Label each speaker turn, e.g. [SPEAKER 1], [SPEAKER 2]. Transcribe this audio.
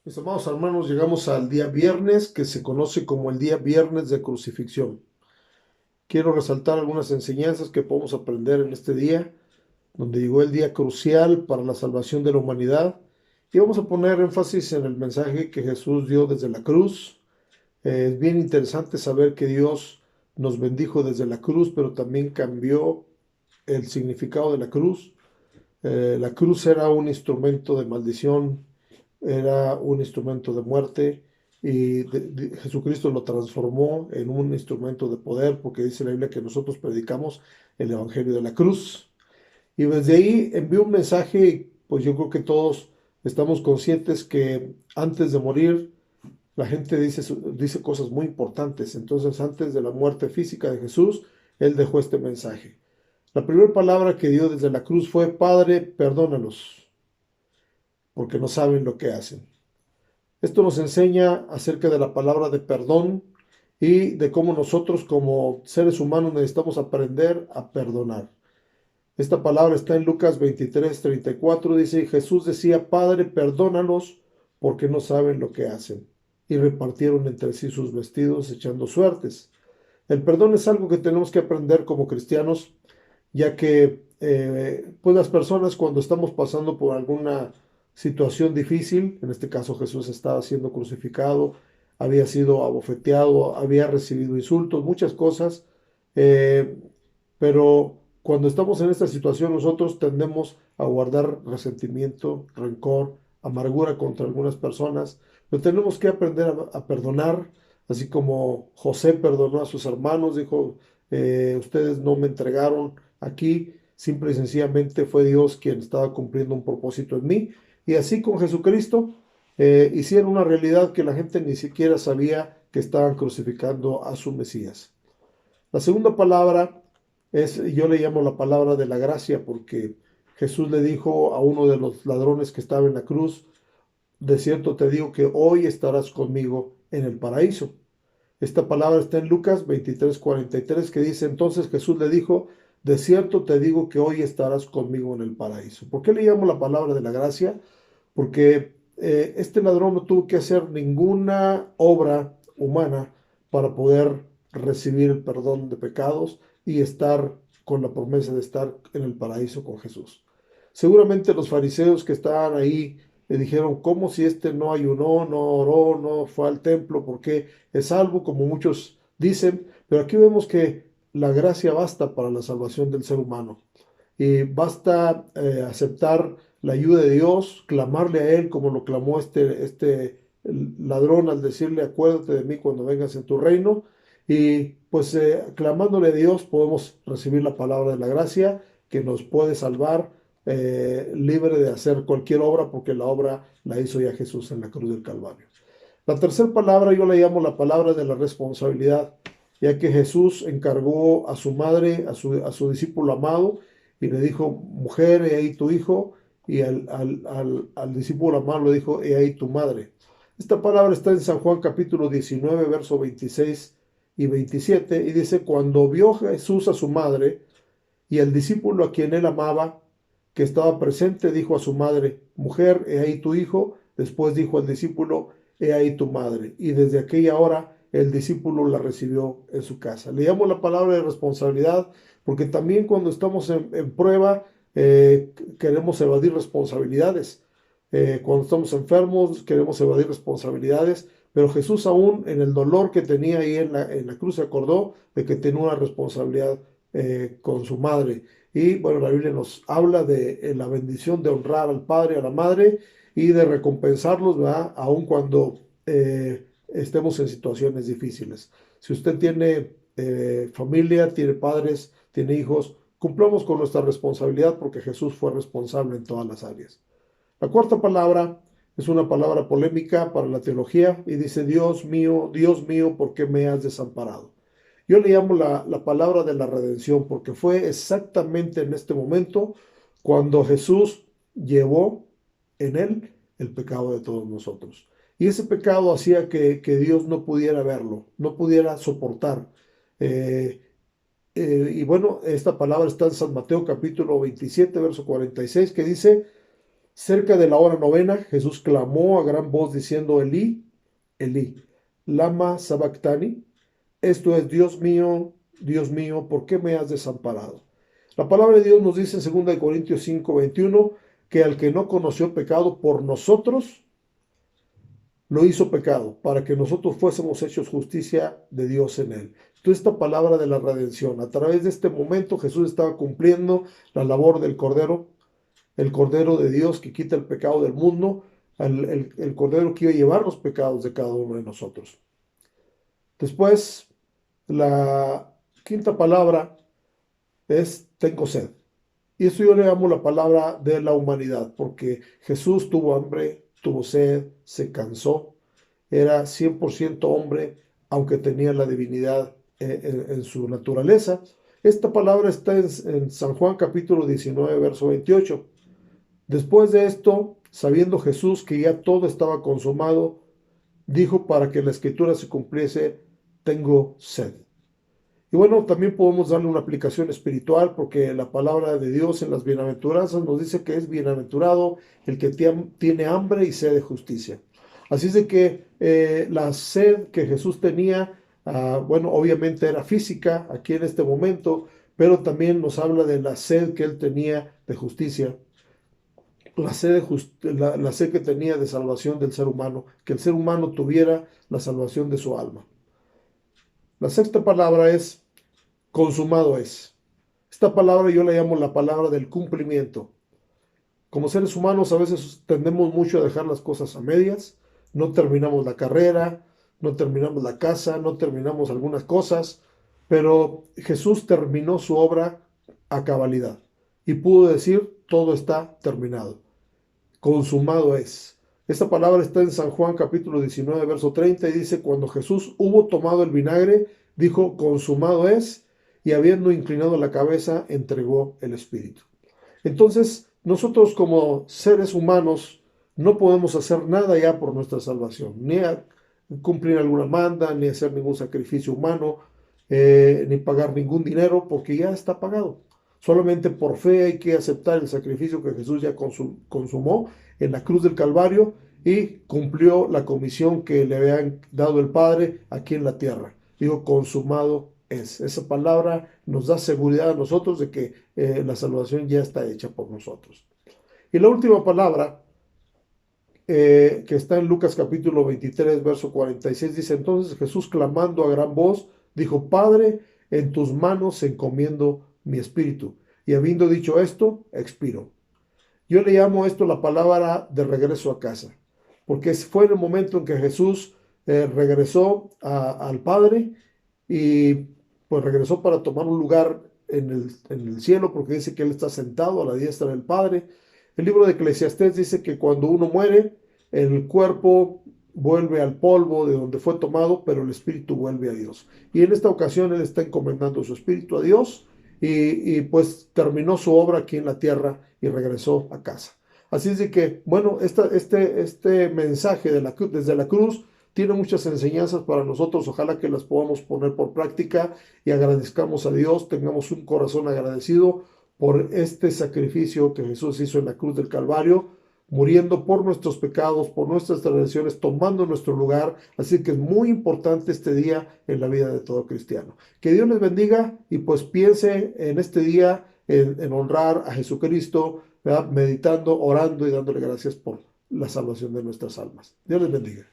[SPEAKER 1] Mis amados hermanos, llegamos al día viernes, que se conoce como el día viernes de crucifixión. Quiero resaltar algunas enseñanzas que podemos aprender en este día, donde llegó el día crucial para la salvación de la humanidad. Y vamos a poner énfasis en el mensaje que Jesús dio desde la cruz. Es bien interesante saber que Dios nos bendijo desde la cruz, pero también cambió el significado de la cruz. La cruz era un instrumento de maldición, era un instrumento de muerte y Jesucristo lo transformó en un instrumento de poder porque dice la Biblia que nosotros predicamos el Evangelio de la cruz. Y desde ahí envió un mensaje, pues yo creo que todos estamos conscientes que antes de morir la gente dice cosas muy importantes. Entonces antes de la muerte física de Jesús, él dejó este mensaje. La primera palabra que dio desde la cruz fue: Padre, perdónalos, porque no saben lo que hacen. Esto nos enseña acerca de la palabra de perdón y de cómo nosotros como seres humanos necesitamos aprender a perdonar. Esta palabra está en Lucas 23:34. Dice: Jesús decía: Padre, perdónalos porque no saben lo que hacen. Y repartieron entre sí sus vestidos echando suertes. El perdón es algo que tenemos que aprender como cristianos, ya que pues las personas, cuando estamos pasando por alguna situación difícil, en este caso Jesús estaba siendo crucificado, había sido abofeteado, había recibido insultos, muchas cosas, eh, pero cuando estamos en esta situación nosotros tendemos a guardar resentimiento, rencor, amargura contra algunas personas, pero tenemos que aprender a perdonar, así como José perdonó a sus hermanos, dijo: ustedes no me entregaron aquí, simple y sencillamente fue Dios quien estaba cumpliendo un propósito en mí. Y así con Jesucristo hicieron una realidad que la gente ni siquiera sabía que estaban crucificando a su Mesías. La segunda palabra yo le llamo la palabra de la gracia, porque Jesús le dijo a uno de los ladrones que estaba en la cruz: de cierto te digo que hoy estarás conmigo en el paraíso. Esta palabra está en Lucas 23:43, que dice: entonces Jesús le dijo: de cierto te digo que hoy estarás conmigo en el paraíso. ¿Por qué le llamo la palabra de la gracia? Porque este ladrón no tuvo que hacer ninguna obra humana para poder recibir el perdón de pecados y estar con la promesa de estar en el paraíso con Jesús. Seguramente los fariseos que estaban ahí le dijeron: ¿cómo si este no ayunó, no oró, no fue al templo? ¿Por qué es salvo, como muchos dicen? Pero aquí vemos que la gracia basta para la salvación del ser humano. Y basta aceptar la ayuda de Dios, clamarle a Él como lo clamó este ladrón al decirle: acuérdate de mí cuando vengas en tu reino. Y pues clamándole a Dios podemos recibir la palabra de la gracia que nos puede salvar, libre de hacer cualquier obra, porque la obra la hizo ya Jesús en la cruz del Calvario. La tercera palabra yo la llamo la palabra de la responsabilidad, ya que Jesús encargó a su madre, a su discípulo amado, y le dijo: mujer, he ahí tu hijo, y al discípulo amado le dijo: he ahí tu madre. Esta palabra está en San Juan capítulo 19, verso 26 y 27, y dice: cuando vio Jesús a su madre y al discípulo a quien él amaba, que estaba presente, dijo a su madre: mujer, he ahí tu hijo. Después dijo al discípulo: he ahí tu madre. Y desde aquella hora el discípulo la recibió en su casa. Le llamo la palabra de responsabilidad porque también cuando estamos en prueba queremos evadir responsabilidades. Cuando estamos enfermos queremos evadir responsabilidades, pero Jesús, aún en el dolor que tenía ahí en la cruz, se acordó de que tenía una responsabilidad con su madre. Y bueno, la Biblia nos habla de la bendición de honrar al padre y a la madre y de recompensarlos, ¿verdad? Aun cuando estemos en situaciones difíciles. Si usted tiene familia, tiene padres, tiene hijos, cumplamos con nuestra responsabilidad, porque Jesús fue responsable en todas las áreas. La cuarta palabra es una palabra polémica para la teología y dice: Dios mío, ¿por qué me has desamparado? Yo le llamo la palabra de la redención, porque fue exactamente en este momento cuando Jesús llevó en él el pecado de todos nosotros. Y ese pecado hacía que Dios no pudiera verlo, no pudiera soportar. Eh, y bueno, esta palabra está en San Mateo capítulo 27, verso 46, que dice: Cerca de la hora novena, Jesús clamó a gran voz diciendo, Elí, Elí, lama sabactani. Esto es, Dios mío, ¿por qué me has desamparado? La palabra de Dios nos dice en 2 Corintios 5:21 que al que no conoció pecado por nosotros, lo hizo pecado, para que nosotros fuésemos hechos justicia de Dios en él. Entonces, esta palabra de la redención, a través de este momento Jesús estaba cumpliendo la labor del Cordero, el Cordero de Dios que quita el pecado del mundo, el Cordero que iba a llevar los pecados de cada uno de nosotros. Después, la quinta palabra es tengo sed. Y eso yo le llamo la palabra de la humanidad, porque Jesús tuvo hambre, tuvo sed, se cansó, era 100% hombre, aunque tenía la divinidad en su naturaleza. Esta palabra está en San Juan capítulo 19, verso 28. Después de esto, sabiendo Jesús que ya todo estaba consumado, dijo para que la escritura se cumpliese, tengo sed. Y bueno, también podemos darle una aplicación espiritual porque la palabra de Dios en las bienaventuranzas nos dice que es bienaventurado el que tiene hambre y sed de justicia. Así es de que la sed que Jesús tenía, bueno, obviamente era física aquí en este momento, pero también nos habla de la sed que él tenía de justicia, la sed que tenía de salvación del ser humano, que el ser humano tuviera la salvación de su alma. La sexta palabra es consumado es. Esta palabra yo la llamo la palabra del cumplimiento. Como seres humanos a veces tendemos mucho a dejar las cosas a medias, no terminamos la carrera, no terminamos la casa, no terminamos algunas cosas, pero Jesús terminó su obra a cabalidad y pudo decir, todo está terminado, consumado es. Esta palabra está en San Juan capítulo 19, verso 30 y dice, cuando Jesús hubo tomado el vinagre, dijo, consumado es, y habiendo inclinado la cabeza, entregó el espíritu. Entonces, nosotros como seres humanos no podemos hacer nada ya por nuestra salvación, ni cumplir alguna manda, ni hacer ningún sacrificio humano, ni pagar ningún dinero, porque ya está pagado. Solamente por fe hay que aceptar el sacrificio que Jesús ya consumó en la cruz del Calvario y cumplió la comisión que le habían dado el Padre aquí en la tierra. Digo, consumado es. Esa palabra nos da seguridad a nosotros de que la salvación ya está hecha por nosotros. Y la última palabra, que está en Lucas capítulo 23, verso 46, dice, entonces Jesús clamando a gran voz, dijo, Padre, en tus manos encomiendo mi espíritu. Y habiendo dicho esto, expiró. Yo le llamo esto la palabra de regreso a casa, porque fue en el momento en que Jesús regresó al Padre y pues regresó para tomar un lugar en el cielo, porque dice que Él está sentado a la diestra del Padre. El libro de Eclesiastés dice que cuando uno muere, el cuerpo vuelve al polvo de donde fue tomado, pero el espíritu vuelve a Dios. Y en esta ocasión Él está encomendando su espíritu a Dios y pues terminó su obra aquí en la tierra y regresó a casa. Así es de que, bueno, este mensaje desde la cruz tiene muchas enseñanzas para nosotros. Ojalá que las podamos poner por práctica y agradezcamos a Dios, tengamos un corazón agradecido por este sacrificio que Jesús hizo en la cruz del Calvario, muriendo por nuestros pecados, por nuestras transgresiones, tomando nuestro lugar. Así que es muy importante este día en la vida de todo cristiano. Que Dios les bendiga y pues piense en este día en honrar a Jesucristo, ¿verdad? Meditando, orando y dándole gracias por la salvación de nuestras almas. Dios les bendiga.